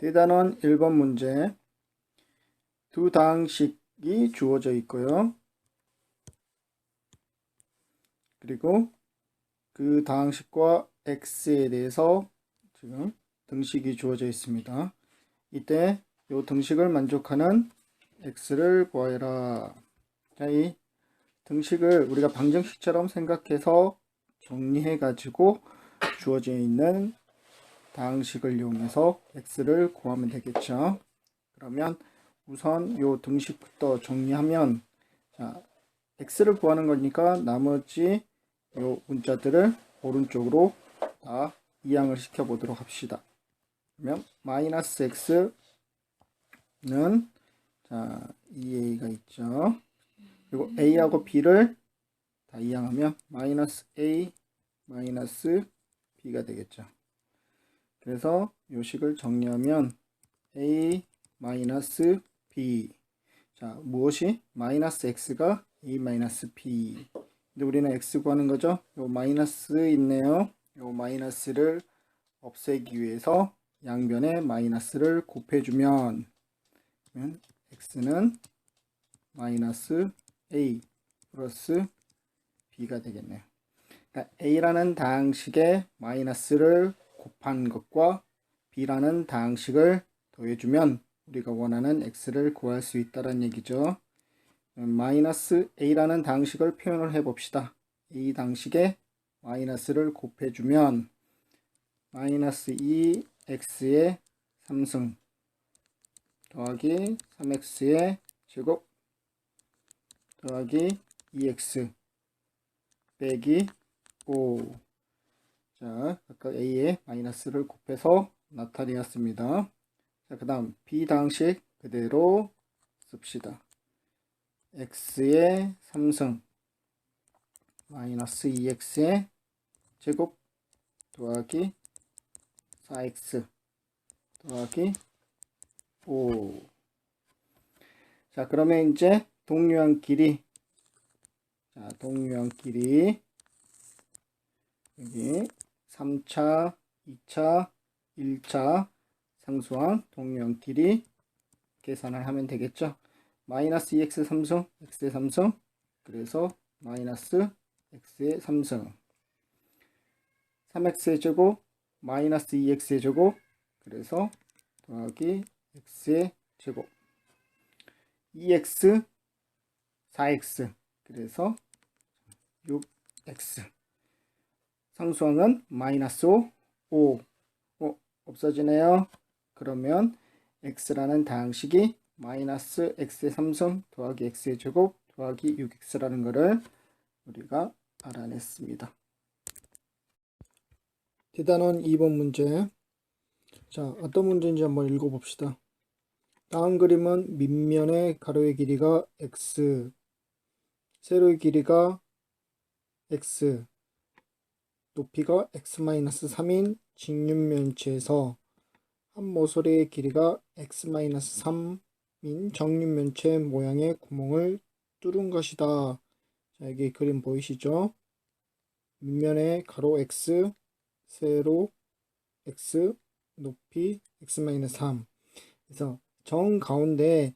대단원 1번 문제. 두 다항식이 주어져 있고요. 그리고 그 다항식과 x에 대해서 지금 등식이 주어져 있습니다. 이때 이 등식을 만족하는 x를 구하여라. 자, 이 등식을 우리가 방정식처럼 생각해서 정리해 가지고 주어져 있는 다항식을 이용해서 x를 구하면 되겠죠. 그러면 우선 요 등식부터 정리하면, 자, x를 구하는 거니까 나머지 요 문자들을 오른쪽으로 다 이항을 시켜 보도록 합시다. 그러면 마이너스 x는, 자, 2a가 있죠. 그리고 a하고 b를 다 이항하면 마이너스 a 마이너스 b가 되겠죠. 그래서 요 식을 정리하면 a 마이너스 b. 자, 무엇이? 마이너스 x가 a 마이너스 b. 근데 우리는 x 구하는 거죠. 요 마이너스 있네요. 요 마이너스를 없애기 위해서 양변에 마이너스를 곱해주면 x는 마이너스 a 플러스 b가 되겠네요. 그러니까 a라는 다항식에 마이너스를 곱한 것과 b라는 다항식을 더해주면 우리가 원하는 x를 구할 수 있다는 얘기죠. 마이너스 a라는 다항식을 표현을 해봅시다. 이 다항식에 마이너스를 곱해주면 마이너스 2x의 3승 더하기 3x의 제곱 더하기 2x 빼기 5. 자, 각각 a에 마이너스를 곱해서 나타내었습니다. 자, 그 다음 b 다항식 그대로 씁시다. x의 3승 마이너스 2x의 제곱 더하기 4x 더하기 5. 자, 그러면 이제 동류한 길이, 자, 동류한 길이 여기 3차, 2차, 1차 상수항 동류한 길이 계산을 하면 되겠죠. 마이너스 2x 3승, x의 3승, 그래서 마이너스 x의 3승, 3x의 제곱, 마이너스 2x의 제곱, 그래서 더하기 x의 제곱, 2x, 4x, 그래서 6x, 상수항은 마이너스 5, 없어지네요. 그러면 x라는 다항식이 마이너스 x의 3승 더하기 x의 제곱 더하기 6x라는 것을 우리가 알아냈습니다. 대단원 2번 문제. 자, 어떤 문제인지 한번 읽어봅시다. 다음 그림은 밑면의 가로의 길이가 x, 세로의 길이가 x, 높이가 x-3인 직육면체에서 한 모서리의 길이가 x-3인 정육면체 모양의 구멍을 뚫은 것이다. 자, 여기 그림 보이시죠? 밑면에 가로 x, 세로 x, 높이 x-3. 그래서 정 가운데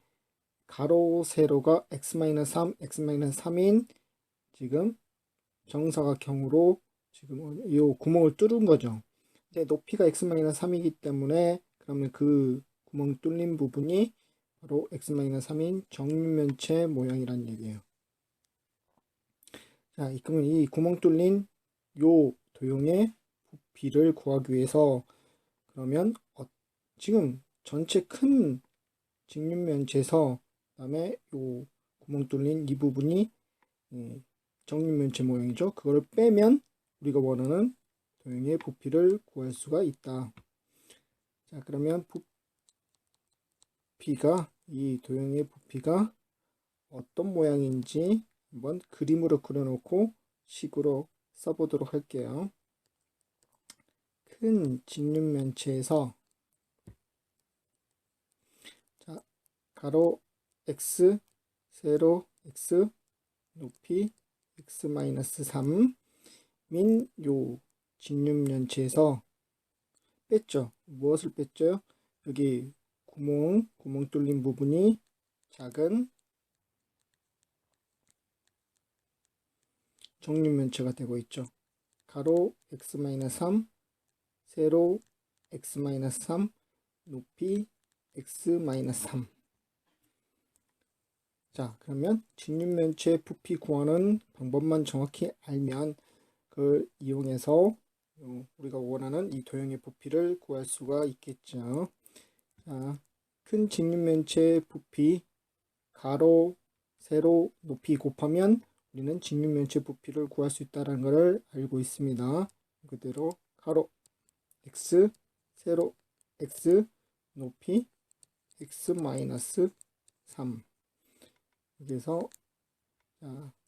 가로 세로가 x-3, x-3인 지금 정사각형으로 지금 이 구멍을 뚫은 거죠. 이제 높이가 x-3이기 때문에 그러면 그 구멍 뚫린 부분이 바로 x-3인 정육면체 모양이란 얘기예요. 자, 그러면 이 구멍 뚫린 요 도형의 부피를 구하기 위해서 그러면 지금 전체 큰 직육면체에서 그다음에 요 구멍 뚫린 이 부분이 정육면체 모양이죠. 그걸 빼면 우리가 원하는 도형의 부피를 구할 수가 있다. 자, 그러면 부피가, 이 도형의 부피가 어떤 모양인지 한번 그림으로 그려놓고 식으로 써보도록 할게요. 큰 직육면체에서, 자, 가로 x, 세로 x, 높이 x-3인 요 직육면체에서 뺐죠. 무엇을 뺐죠? 여기 구멍 뚫린 부분이 작은 정육면체가 되고 있죠. 가로 x-3, 세로 x-3, 높이 x-3. 자, 그러면 직육면체 부피 구하는 방법만 정확히 알면 그걸 이용해서 우리가 원하는 이 도형의 부피를 구할 수가 있겠죠. 자, 큰 직육면체 부피 가로, 세로, 높이 곱하면 우리는 직육면체 부피를 구할 수 있다는 것을 알고 있습니다. 그대로 가로 x, 세로 x, 높이 x-3. 여기서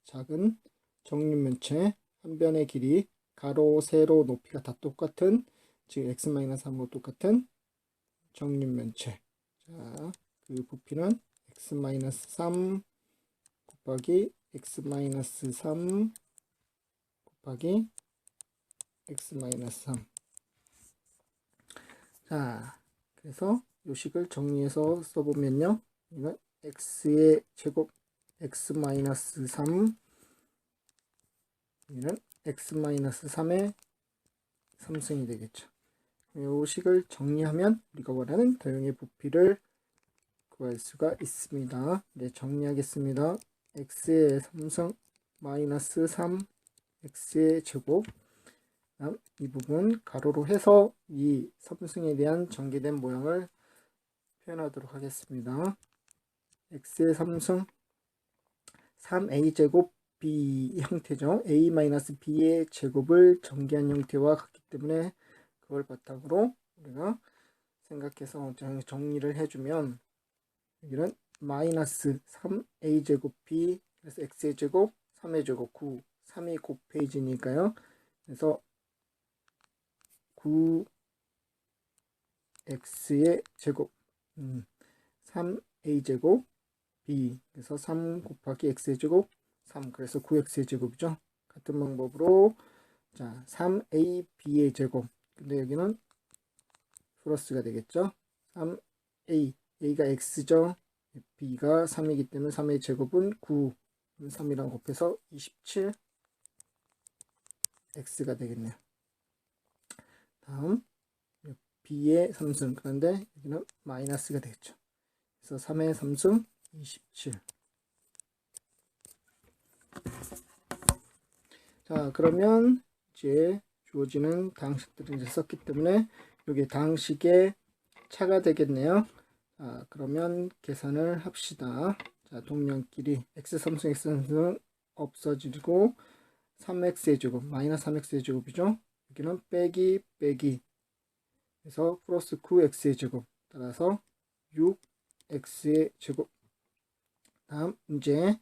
작은 정육면체 한 변의 길이 가로, 세로, 높이가 다 똑같은, 즉 x-3과 똑같은 정육면체. 자, 그 부피는 x-3 곱하기 x-3 곱하기 x-3. 자, 그래서 요식을 정리해서 써보면요. 이건 x의 제곱 x-3, 여기는 x-3의 3승이 되겠죠. 요식을 정리하면 우리가 원하는 도형의 부피를 구할 수가 있습니다. 네, 정리하겠습니다. x의 3승 마이너스 3 x의 제곱, 이 부분 가로로 해서 이 3승에 대한 전개된 모양을 표현하도록 하겠습니다. x의 3승 3a제곱 b 형태죠. a-b의 제곱을 전개한 형태와 같기 때문에 그걸 바탕으로 우리가 생각해서 정리를 해주면, 여기는 마이너스 3a제곱 b, 그래서 x의 제곱 3의 제곱 9, 3이 곱해지니까요. 그래서 9x의 제곱 3a 제곱 b, 그래서 3 곱하기 x의 제곱 3, 그래서 9x의 제곱이죠. 같은 방법으로 자 3ab의 제곱, 근데 여기는 플러스가 되겠죠. 3a, a가 x죠. b가 3이기 때문에 3의 제곱은 9, 3이랑 곱해서 27 x가 되겠네요. 다음 b의 3승, 그런데 여기는 마이너스가 되겠죠. 그래서 3의 3승 27. 자, 그러면 이제 주어지는 다항식들을 이제 썼기 때문에 여기 다항식의 차가 되겠네요. 자, 그러면 계산을 합시다. 자, 동량끼리 x3승 x3승 없어지고 3x의 제곱 마이너스 3x의 제곱이죠. 여기는 빼기 그래서 플러스 9x의 제곱, 따라서 6x의 제곱. 다음 이제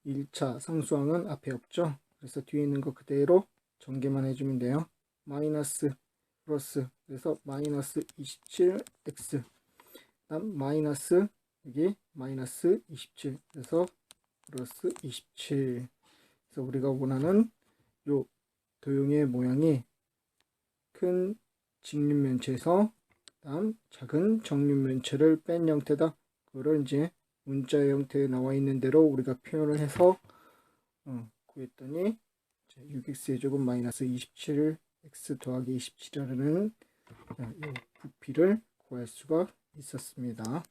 1차 상수항은 앞에 없죠. 그래서 뒤에 있는 거 그대로 전개만 해주면 돼요. 마이너스 플러스, 그래서 마이너스 27x, 다음 마이너스, 여기 마이너스 27, 그래서 플러스 27. 그래서 우리가 원하는 요 도형의 모양이 큰 직육면체에서 다음 작은 정육면체를 뺀 형태다. 그거를 이제 문자 형태에 나와 있는 대로 우리가 표현을 해서 구했더니 6x의 제곱 마이너스 27 x 더하기 27이라는 이 부피를 구할 수가 있었습니다.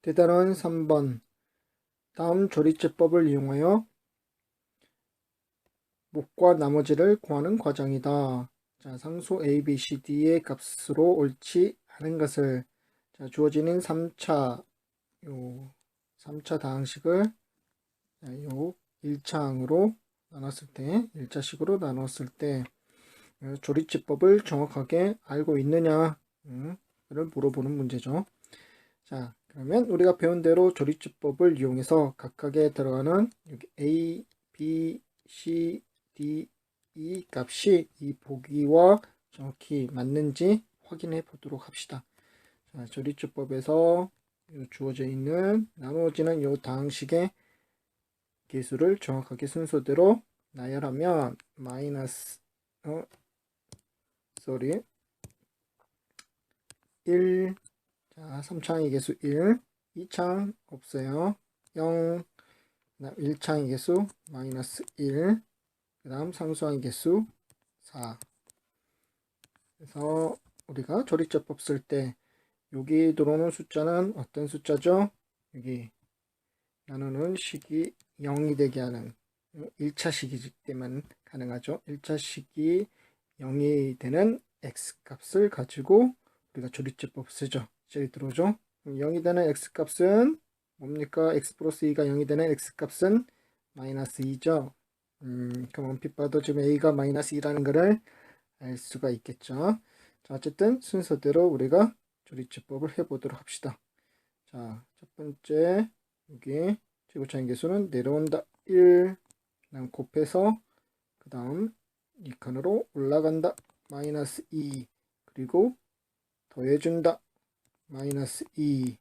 대단원 3번. 다음 조리제법을 이용하여 목과 나머지를 구하는 과정이다. 자, 상수 a, b, c, d의 값으로 옳지 않은 것을, 자, 주어지는 3차 다항식을 요 1차항으로 나눴을 때, 1차식으로 나눴을 때 조리제법을 정확하게 알고 있느냐를 물어보는 문제죠. 자, 그러면 우리가 배운 대로 조리제법을 이용해서 각각에 들어가는 여기 a, b, c, d, e 값이 이 보기와 정확히 맞는지 확인해 보도록 합시다. 자, 조리제법에서 주어져 있는 나누어지는 이 다항식의 개수를 정확하게 순서대로 나열하면 마이너스 1. 자, 3창의 개수 1. 2창 없어요. 0. 그 다음 1창의 개수 마이너스 1. 그 다음 상수항의 개수 4. 그래서 우리가 조리제법 쓸 때 여기 들어오는 숫자는 어떤 숫자죠? 여기 나누는 식이 0이 되게 하는 1차 식이기 때문에 가능하죠. 1차 식이 0이 되는 x값을 가지고 우리가 조리제법 쓰죠. 여기 들어오죠. 0이 되는 x값은 뭡니까? x 플러스 2가 0이 되는 x값은 마이너스 2죠. 그럼 원핏 봐도 지금 a가 마이너스 2라는 거를 알 수가 있겠죠. 자, 어쨌든 순서대로 우리가 조리제법을 해보도록 합시다. 자, 첫 번째 여기 제곱차인 개수는 내려온다 1. 그다음 곱해서 그 다음 이 칸으로 올라간다 마이너스 2. 그리고 더해준다 마이너스 2.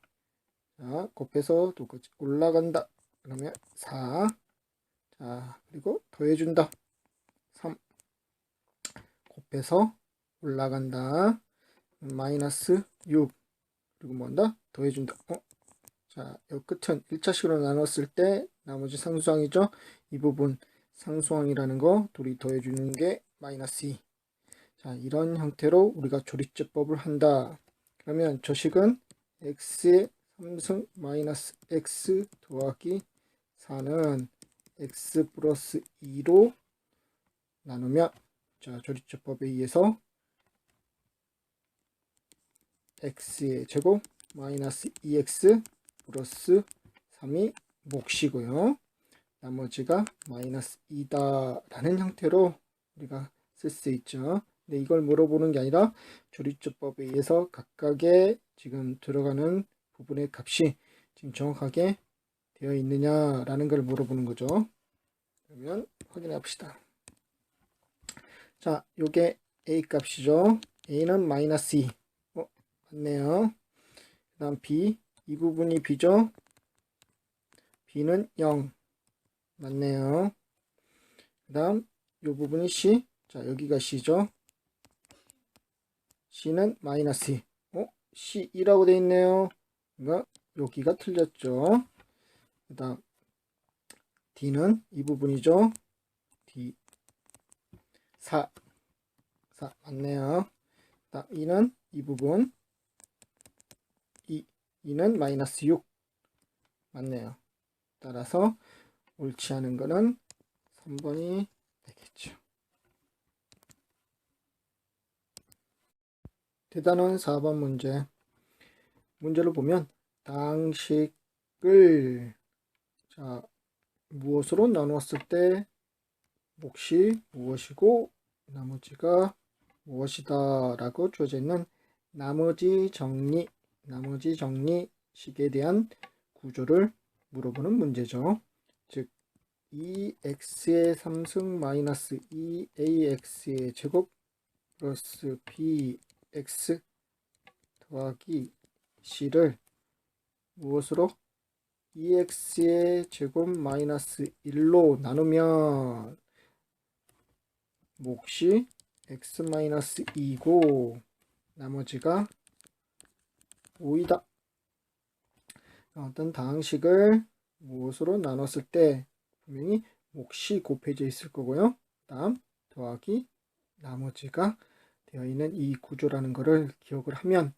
자, 곱해서 똑같이 올라간다 그러면 4. 자, 그리고 더해준다 3. 곱해서 올라간다 마이너스 6. 그리고 뭔다 더해준다. 자, 이 끝은 1차식으로 나눴을 때 나머지 상수항이죠. 이 부분 상수항이라는 거 둘이 더해주는 게 마이너스 2. 자, 이런 형태로 우리가 조리제법을 한다. 그러면 저 식은 x의 3승 마이너스 x 더하기 4는 x 플러스 2로 나누면 자, 조리제법에 의해서 x의 제곱 마이너스 2x 플러스 3이 몫이고요. 나머지가 마이너스 2다 라는 형태로 우리가 쓸 수 있죠. 근데 이걸 물어보는 게 아니라 조리제법에 의해서 각각의 지금 들어가는 부분의 값이 지금 정확하게 되어 있느냐라는 걸 물어보는 거죠. 그러면 확인해 봅시다. 자, 요게 a 값이죠. a는 마이너스 2. 맞네요. 그 다음 b, 이 부분이 b죠. b는 0. 맞네요. 그 다음 이 부분이 c. 자, 여기가 c죠. c는 마이너스 2. c2라고 되어 있네요. 그러니까 여기가 틀렸죠. 그 다음 d는 이 부분이죠. d 4. 4 맞네요. 그 다음 e는 이 부분. 2는 마이너스 6. 맞네요. 따라서 옳지 않은 거는 3번이 되겠죠. 대단원 4번 문제. 문제를 보면 다항식을 자, 무엇으로 나누었을 때 몫이 무엇이고 나머지가 무엇이다 라고 주어져 있는 나머지 정리식에 대한 구조를 물어보는 문제죠. 즉 2x의 3승 마이너스 2ax의 제곱 플러스 bx 더하기 c를 무엇으로 2x의 제곱 마이너스 1로 나누면 몫이 x 마이너스 2고 나머지가 5이다. 어떤 다항식을 무엇으로 나눴을 때 분명히 몫이 곱해져 있을 거고요. 다음 더하기 나머지가 되어 있는 이 구조라는 것을 기억을 하면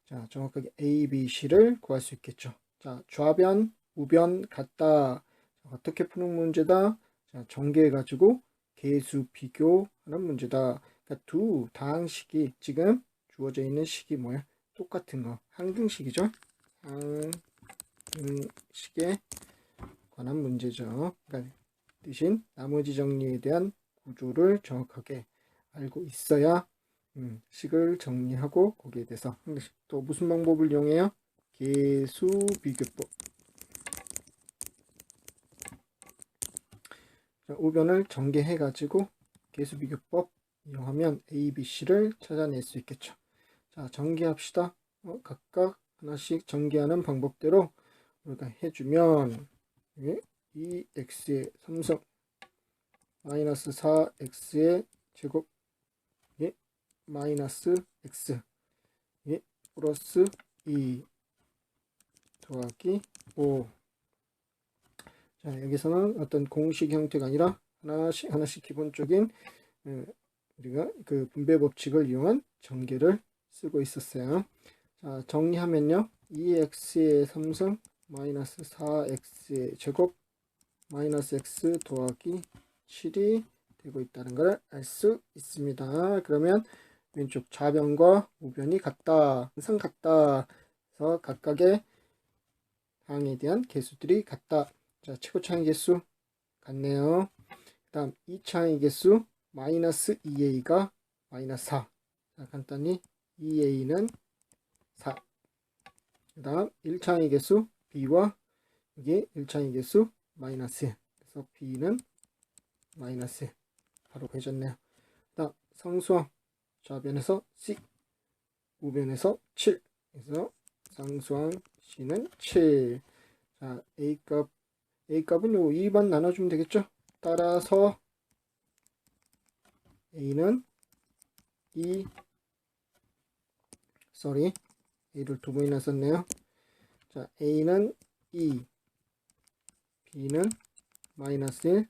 자, 정확하게 A, B, C를 구할 수 있겠죠. 자, 좌변, 우변 같다. 어떻게 푸는 문제다? 자, 전개해 가지고 계수 비교하는 문제다. 그러니까 두 다항식이 지금 주어져 있는 식이 뭐야? 똑같은 거. 항등식이죠. 항등식에 관한 문제죠. 그러니까 대신 나머지 정리에 대한 구조를 정확하게 알고 있어야 식을 정리하고 거기에 대해서 또 무슨 방법을 이용해요? 계수 비교법. 우변을 전개해 가지고 계수 비교법 이용하면 A, B, C를 찾아낼 수 있겠죠. 자, 전개합시다. 각각 하나씩 전개하는 방법대로 우리가 해주면 2x의 3승 마이너스 4x의 제곱 마이너스 x 플러스 2 더하기 5. 자, 여기서는 어떤 공식 형태가 아니라 하나씩 기본적인 우리가 그 분배 법칙을 이용한 전개를 쓰고 있었어요. 자, 정리하면요. 2x의 3승 마이너스 4x의 제곱 마이너스 x 더하기 7이 되고 있다는 것을 알 수 있습니다. 그러면 왼쪽 좌변과 우변이 같다, 항상 같다. 그래서 각각의 항에 대한 개수들이 같다. 자, 최고 차항 개수 같네요. 그 다음 2차항의 개수 마이너스 2a가 마이너스 4. 자, 간단히 2a는 4. 그 다음 1차항의 개수 b와 여기 1차항의 개수 마이너스 1. 그래서 b는 마이너스 1. 바로 구해졌네요. 그 다음 상수항 좌변에서 c, 우변에서 7. 그래서 상수항 c는 7. 자, A값은 요 2번 나눠주면 되겠죠? 따라서 A는 2, A를 두 번이나 썼네요. 자, A는 2, B는 마이너스 1,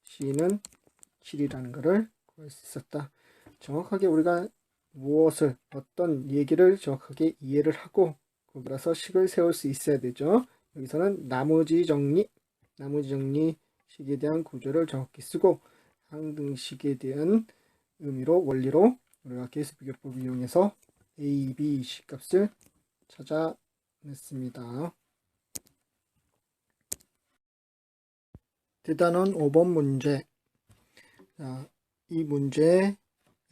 C는 7이라는 것을 구할 수 있었다. 정확하게 우리가 무엇을, 어떤 얘기를 정확하게 이해를 하고 그래서 식을 세울 수 있어야 되죠. 여기서는 나머지 정리식에 대한 구조를 정확히 쓰고 항등식에 대한 의미로 원리로 우리가 계수비교법을 이용해서 A, B, C 값을 찾아냈습니다. 대단원 5번 문제. 자, 이 문제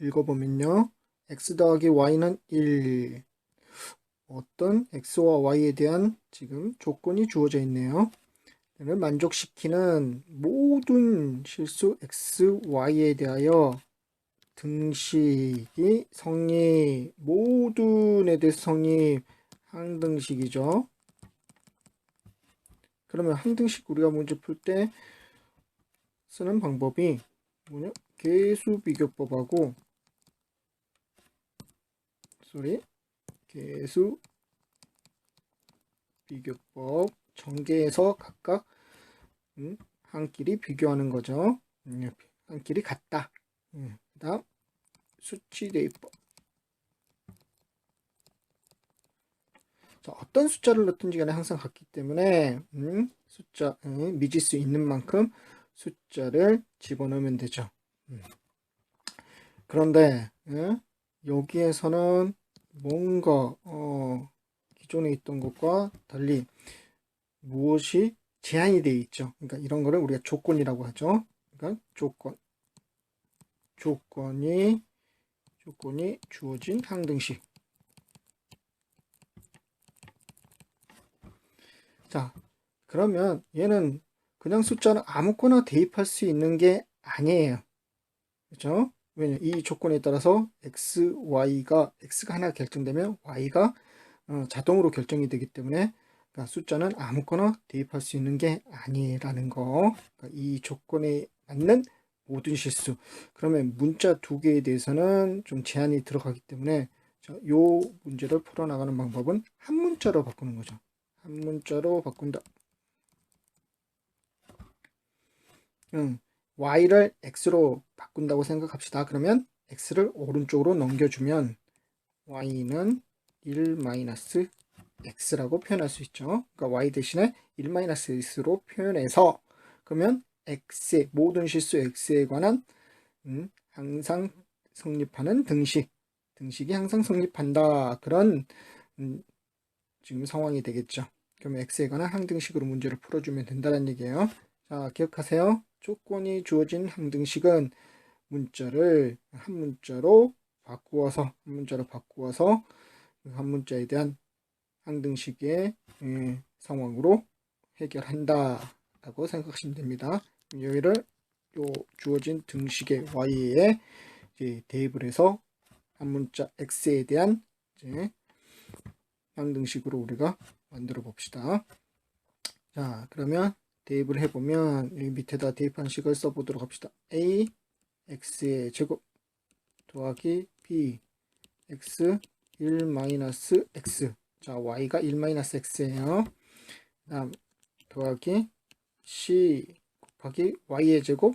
읽어보면요. x 더하기 y는 1. 어떤 x와 y에 대한 지금 조건이 주어져 있네요. 를 만족시키는 모든 실수 x, y에 대하여 등식이 성립, 모든에 대해서 성립, 항등식이죠. 그러면 항등식 우리가 문제 풀 때 쓰는 방법이 뭐냐? 계수비교법하고 계수비교법 전개해서 각각 한끼리 비교하는 거죠. 한끼리 같다. 그 다음 수치대입법. 자, 어떤 숫자를 넣든지 간에 항상 같기 때문에 숫자 미지수 있는 만큼 숫자를 집어넣으면 되죠. 그런데 여기에서는 뭔가 기존에 있던 것과 달리 무엇이 제한이 되어 있죠. 그러니까 이런 거를 우리가 조건이라고 하죠. 그러니까 조건이 주어진 항등식. 자, 그러면 얘는 그냥 숫자는 아무거나 대입할 수 있는 게 아니에요. 그렇죠? 왜냐, 이 조건에 따라서 x가 하나 결정되면 y가 자동으로 결정이 되기 때문에 그러니까 숫자는 아무거나 대입할 수 있는 게 아니라는 거. 그러니까 이 조건에 맞는 모든 실수. 그러면 문자 두 개에 대해서는 좀 제한이 들어가기 때문에 이 문제를 풀어나가는 방법은 한 문자로 바꾸는 거죠. 한 문자로 바꾼다. y를 x로 바꾼다고 생각합시다. 그러면 x를 오른쪽으로 넘겨주면 y는 1-x라고 표현할 수 있죠. 그러니까 y 대신에 1-x로 표현해서 그러면 x의 모든 실수 x에 관한 항상 성립하는 등식이 항상 성립한다. 그런 지금 상황이 되겠죠. 그러면 x에 관한 항등식으로 문제를 풀어주면 된다는 얘기예요. 자, 기억하세요. 조건이 주어진 항등식은 문자를 한 문자로 바꾸어서 한 문자에 대한 항등식의 상황으로 해결한다 라고 생각하시면 됩니다. 여기를 요 주어진 등식의 y에 대입을 해서 한 문자 x에 대한 항등식으로 우리가 만들어 봅시다. 자, 그러면 대입을 해보면 여기 밑에다 대입한 식을 써보도록 합시다. a x의 제곱 더하기 b x 1-x. 자, y가 1-x예요. 다음 더하기 c 곱하기 y의 제곱.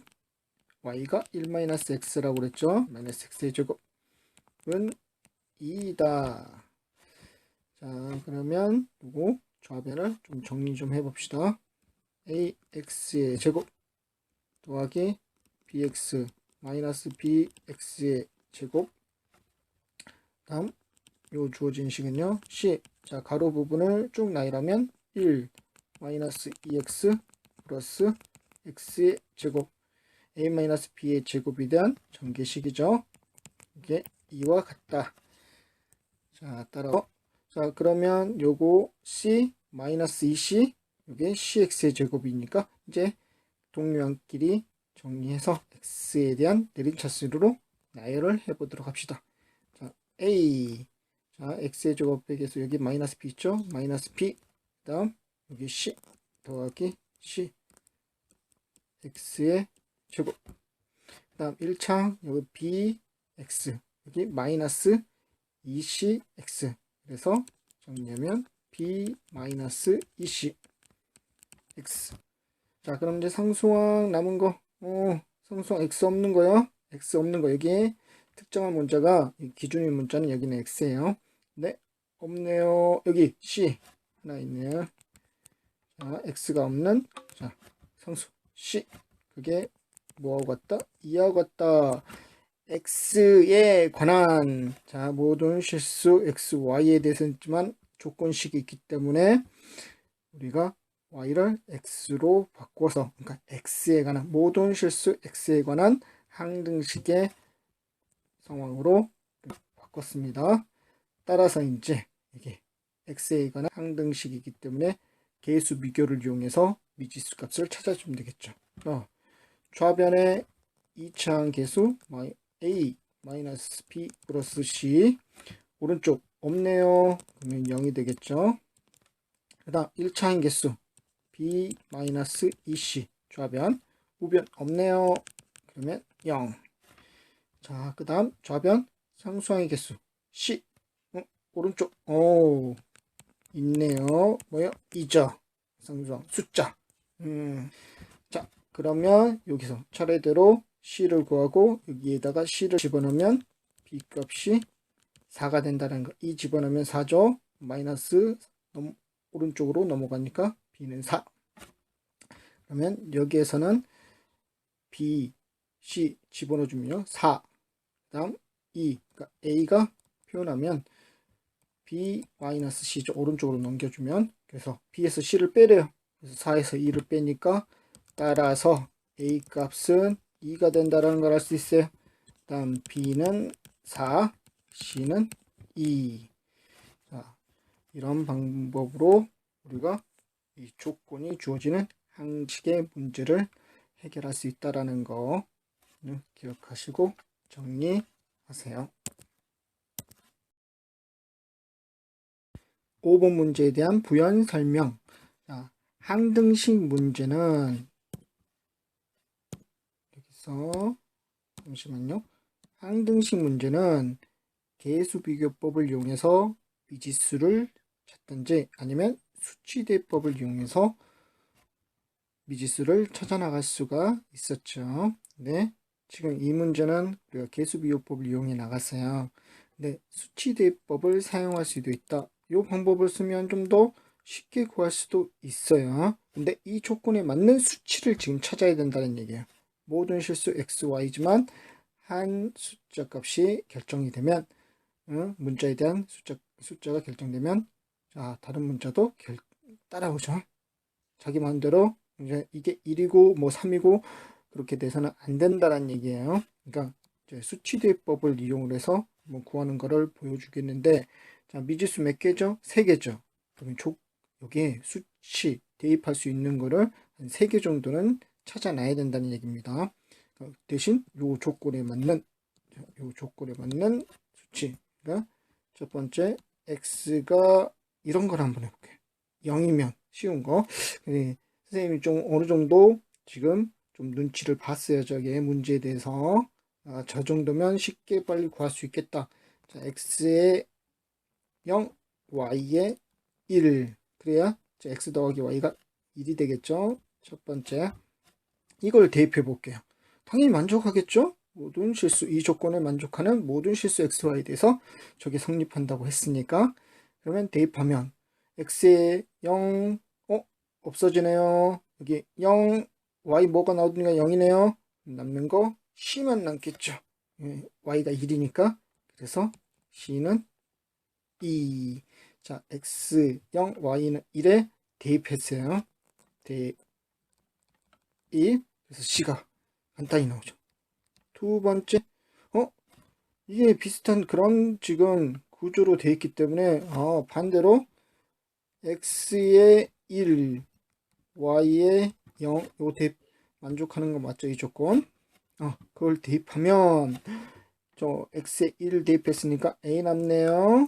y가 1-x라고 그랬죠. -x의 제곱은 2다. 자, 그러면 요거 좌변을 좀 정리 좀 해봅시다. ax의 제곱 더하기 bx 마이너스 bx의 제곱. 다음 요 주어진 식은요 c. 자, 가로 부분을 쭉 나열하면 1 마이너스 2x 플러스 x의 제곱 a 마이너스 b의 제곱에 대한 전개식이죠. 이게 2와 같다. 자, 따라서 자, 그러면 요거 c 마이너스 2c 요게 cx의 제곱이니까 이제 동류항끼리 정리해서 x에 대한 내림차수로 나열을 해보도록 합시다. 자, a. 자, x의 제곱 빼기해서 여기 마이너스 b 있죠? 마이너스 b. 다음 여기 c 더하기 c x의 제곱. 다음 1창 여기 bx 여기 마이너스 2cx. 그래서 정리하면 b 마이너스 2c x. 자, 그럼 이제 상수항 남은 거, 상수항 x 없는 거요. x 없는 거 여기에 특정한 문자가 기준인 문자는 여기는 x예요. 네, 없네요. 여기 c 하나 있네요. 자, x가 없는 자 상수 c. 그게 뭐하고 같다? 2하고 같다. x에 관한 자 모든 실수 x, y에 대해서 있지만 조건식이 있기 때문에 우리가 y를 x로 바꿔서 그러니까 x에 관한 모든 실수 x에 관한 항등식의 상황으로 바꿨습니다. 따라서 이제 이게 x에 관한 항등식이기 때문에 계수 비교를 이용해서 미지수 값을 찾아주면 되겠죠. 좌변의 2차항 계수 a 마이너스 b 플러스 c. 오른쪽 없네요. 그러면 0이 되겠죠. 그 다음 1차항 개수 b 마이너스 2c. 좌변 우변 없네요. 그러면 0. 자, 그 다음 좌변 상수항의 개수 c. 오른쪽 있네요. 뭐요? 2죠. 상수항 숫자. 자, 그러면 여기서 차례대로 c를 구하고 여기에다가 c를 집어넣으면 b 값이 4가 된다는 거. 이 집어넣으면 4죠. 마이너스 오른쪽으로 넘어가니까 b는 4. 그러면 여기에서는 b, c 집어넣어주면요 4. 그 다음 2. 그러니까 a가 표현하면 b 마이너스 c죠. 오른쪽으로 넘겨주면 그래서 b에서 c를 빼래요. 그래서 4에서 2를 빼니까 따라서 a 값은 2가 된다는 걸 알 수 있어요. 다음 b는 4, c는 2. 자, 이런 방법으로 우리가 이 조건이 주어지는 항식의 문제를 해결할 수 있다라는 거 기억하시고 정리하세요. 5번 문제에 대한 부연 설명. 자, 항등식 문제는 여기서 잠시만요. 항등식 문제는 계수 비교법을 이용해서 미지수를 찾든지 아니면 수치대법을 이용해서 미지수를 찾아나갈 수가 있었죠. 네, 지금 이 문제는 우리가 계수 비교법을 이용해 나갔어요. 근데 수치대법을 사용할 수도 있다. 이 방법을 쓰면 좀 더 쉽게 구할 수도 있어요. 근데 이 조건에 맞는 수치를 지금 찾아야 된다는 얘기예요. 모든 실수 x, y지만 한 숫자 값이 결정이 되면 문자에 대한 숫자가 결정되면 자, 다른 문자도 따라오죠. 자기 마음대로 이게 1이고 뭐 3이고 그렇게 돼서는 안 된다는 얘기예요. 그러니까 이제 수치대법을 이용을 해서 뭐 구하는 거를 보여주겠는데 자, 미지수 몇 개죠? 3개죠. 그러면 여기에 수치 대입할 수 있는 거를 한 3개 정도는 찾아놔야 된다는 얘기입니다. 대신 요 조건에 맞는 수치. 그러니까 첫 번째 x가 이런 걸 한번 해볼게요. 0이면 쉬운 거. 선생님이 좀 어느 정도 지금 좀 눈치를 봤어요. 저게 문제에 대해서. 저 정도면 쉽게 빨리 구할 수 있겠다. 자, x의 0, y의 1. 그래야 x 더하기 y가 1이 되겠죠. 첫 번째. 이걸 대입해 볼게요. 당연히 만족하겠죠? 모든 실수, 이 조건에 만족하는 모든 실수 xy에 대해서 저게 성립한다고 했으니까. 그러면 대입하면 x에 0, 없어지네요. 여기 0, y 뭐가 나오니까 0이네요. 남는 거 c만 남겠죠. y가 1이니까. 그래서 c는 2. 자, x 0, y는 1에 대입했어요. 대입. 그래서 c가 간단히 나오죠. 두 번째, 이게 비슷한 그런 지금 구조로 되어 있기 때문에 반대로 x의 1, y의 0, 요 대입 만족하는 거 맞죠? 이 조건. 그걸 대입하면 저 x에 1 대입했으니까 a 남네요.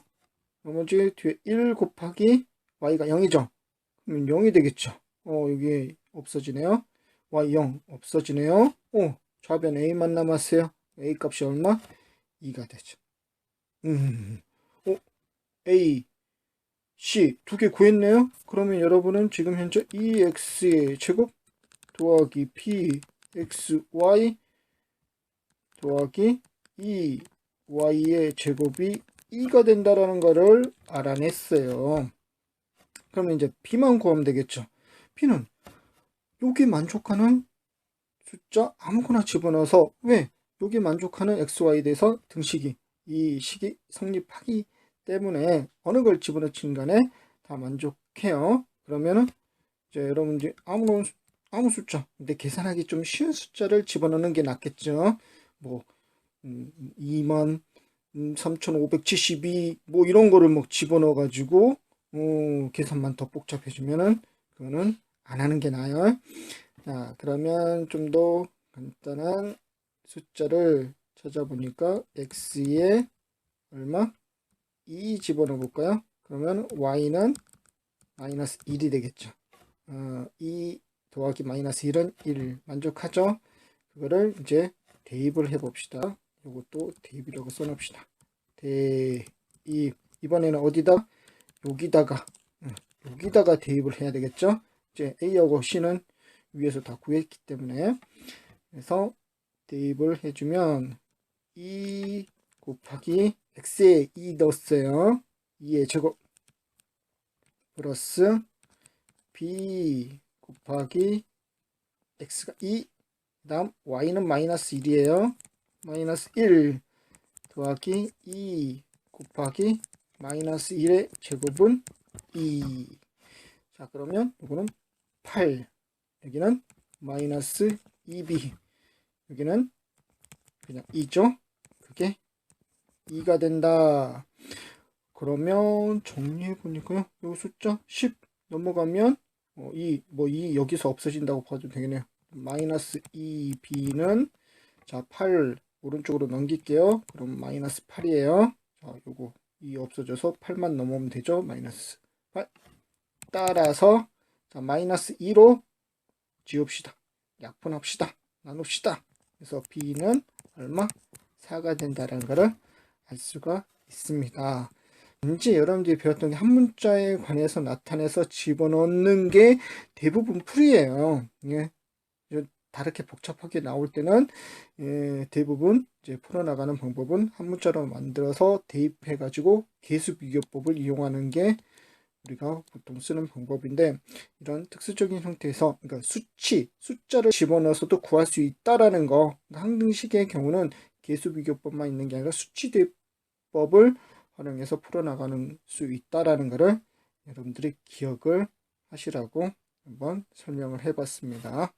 나머지 뒤에 1 곱하기 y가 0이죠. 그러면 0이 되겠죠. 여기 없어지네요. y 0 없어지네요. 좌변 a만 남았어요. a 값이 얼마? 2가 되죠. a, c 두 개 구했네요. 그러면 여러분은 지금 현재 2x의 제곱 더하기 pxy 더하기 2y의 제곱이 2가 된다라는 거를 알아냈어요. 그러면 이제 b만 구하면 되겠죠. b는 여기 만족하는 숫자 아무거나 집어넣어서 왜? 여기 만족하는 xy에 대해서 등식이 이 식이 성립하기 때문에 어느 걸 집어넣든 간에 다 만족해요. 그러면은 이제 여러분들이 아무 숫자, 근데 계산하기 좀 쉬운 숫자를 집어넣는 게 낫겠죠. 뭐 2만 3,572 뭐 이런 거를 막 집어넣어 가지고 계산만 더 복잡해지면은 그거는 안 하는 게 나아요. 자, 그러면 좀 더 간단한 숫자를 찾아보니까 x에 얼마? 2 집어넣어 볼까요? 그러면 y는 마이너스 1이 되겠죠. 2 더하기 마이너스 1은 1 만족하죠? 그거를 이제 대입을 해 봅시다. 이것도 대입이라고 써놓읍시다. 대입. 이번에는 어디다? 여기다가 대입을 해야 되겠죠? 이제 A하고 C는 위에서 다 구했기 때문에. 그래서 대입을 해주면 2 곱하기 x에 2 넣었어요. 2의 제곱 플러스 b 곱하기 x가 2, 그 다음 y는 마이너스 1이에요. 마이너스 1 더하기 2 곱하기 마이너스 1의 제곱은 2. 자, 그러면 이거는 8. 여기는 마이너스 2b. 여기는 그냥 2죠. 그게 2가 된다. 그러면 정리해보니까요. 이 숫자 10 넘어가면 2 여기서 없어진다고 봐도 되겠네요. 마이너스 2b는 자 8 오른쪽으로 넘길게요. 그럼 마이너스 8이에요. 자, 요거 2 없어져서 8만 넘으면 되죠. 마이너스 8. 따라서 자, 마이너스 2로 지웁시다. 약분합시다. 나눕시다. 그래서 b는 얼마? 4가 된다는 것을 알 수가 있습니다. 이제 여러분들이 배웠던 게 한 문자에 관해서 나타내서 집어넣는 게 대부분 풀이에요. 예. 다르게 복잡하게 나올 때는 대부분 이제 풀어나가는 방법은 한 문자로 만들어서 대입해 가지고 계수비교법을 이용하는 게 우리가 보통 쓰는 방법인데, 이런 특수적인 형태에서 그러니까 숫자를 집어넣어서도 구할 수 있다라는 거, 항등식의 경우는 계수비교법만 있는 게 아니라 수치 대입법을 활용해서 풀어나가는 수 있다라는 것을 여러분들이 기억을 하시라고 한번 설명을 해봤습니다.